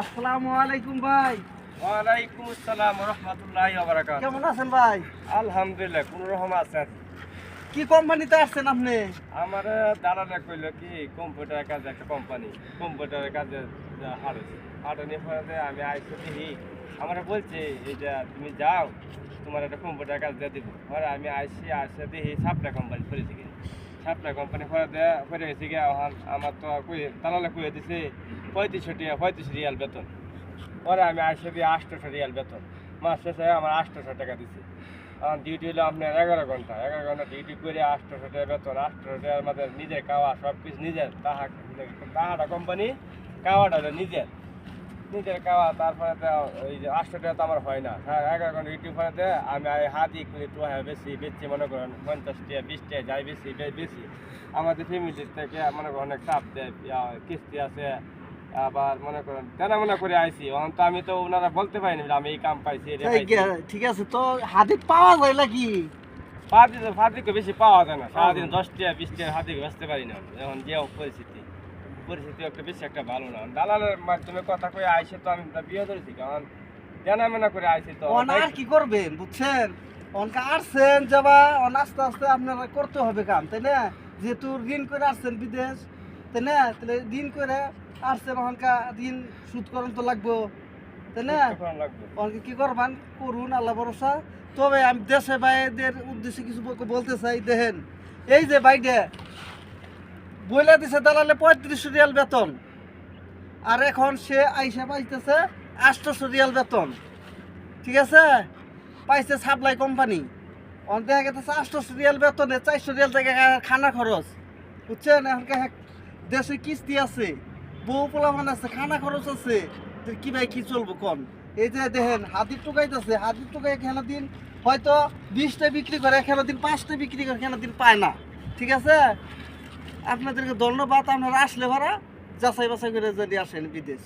আসসালামু আলাইকুম ভাই। ওয়ালাইকুম আসসালাম রহমতুল্লাহি ওয়া বারাকাতুহু। কেমন আছেন ভাই? আলহামদুলিল্লাহ কোন রকম আছেন? কি কোম্পানিতে আসছেন আপনি? আমার দালালে কইলো কি কম্পিউটারের কাজে একটা কোম্পানি কম্পিউটারের কাজে হাঁটানি পরে আমি আইসি দেখি আমার বলছে এই যে তুমি যাও তোমার একটা কম্পিউটার কাজ দিয়ে দিব পরে আমি আসে দেখি সাপ্লাই কোম্পানি করেছি কি সাপ্লাই কোম্পানি করে গেছি গিয়ে আমার তো দালালে কয়ে দিছে 35 রিয়াল বেতন। পরে আমি আসে দিয়ে 800 রিয়াল বেতন মাস শেষে আমার 800 টাকা দিছে। আমার ডিউটি হলো আপনার 11 ঘন্টা ডিউটি করে 800 টাকা বেতন। 800 টাকার মধ্যে নিজের খাওয়া সব কিছু নিজের তাহাটা কোম্পানি খাওয়াটা হলো নিজের খাওয়া। তারপরে তো ওই যে 800 টাকা তো আমার হয় না। 11 ঘন্টা ডিউটি পরে আমি হাতি করে তো বেশি মনে করেন 50 টাকা 20 টাকা যাই বেশি আমাদের ফ্যামিলির থেকে মনে করেন অনেক চাপ দেয় কিস্তি আছে। আবার মনে করেন জানা মনে করে আইছি এখন তো আমি তো ওনারা বলতে পারিনি যে আমি এই কাম পাইছি ঠিক আছে, তো হাতে পাওয়া যায় নাকি? হাতিকে বেশি পাওয়া যায় না। সারাদিন 10 টাকা 20 টাকা হাতিকে বেচতে পারি না এখন যে পরিস্থিতি একটা বেশি একটা ভালো না। দালালের মাধ্যমে কথা কয়ে আইসে তো আমি বিয়ে ধরেছি কারণ জানা মনে করে আইসি তো আর কি করবেন বুঝছেন? অনকা আসছেন যাবা আস্তে আস্তে আপনারা করতে হবে কাম, তাই না? যেহেতু ঋণ করে আসছেন বিদেশ, তাই না? তাহলে ঋণ করে আসছেন অনকা ঋণ সুদ করণ তো লাগবো, তাই না? অনকে কি করবেন করুন আল্লাহ ভরসা। তবে আমি দেশে ভাইদের উদ্দেশ্যে কিছু বলতে চাই। দেখেন এই যে বাইডে বইলা দিছে দালালে 35 রিয়াল বেতন, আর এখন সে আইসা পাইতেছে 800 রিয়াল বেতন। ঠিক আছে, পাইছে সাপ্লাই কোম্পানি। অন দেখা গেছে 800 রিয়াল বেতনে 400 রিয়াল থেকে খানা খরচ, বুঝছেন? এখন দেশে কিস্তি আছে, বউ পোলামান আছে, খানা খরচ আছে, কি ভাই কি চলবো কোন? এই যে দেখেন হাতির টুকাইতেছে, হাতির টুকাই এখানে দিন হয়তো 20টা বিক্রি করে, এখানে দিন 5টা বিক্রি করে, এখানে দিন পায় না। ঠিক আছে, আপনাদেরকে ধন্যবাদ। আপনারা আসলে ভাড়া যাচাই বাছাই করে যদি আসেন বিদেশ।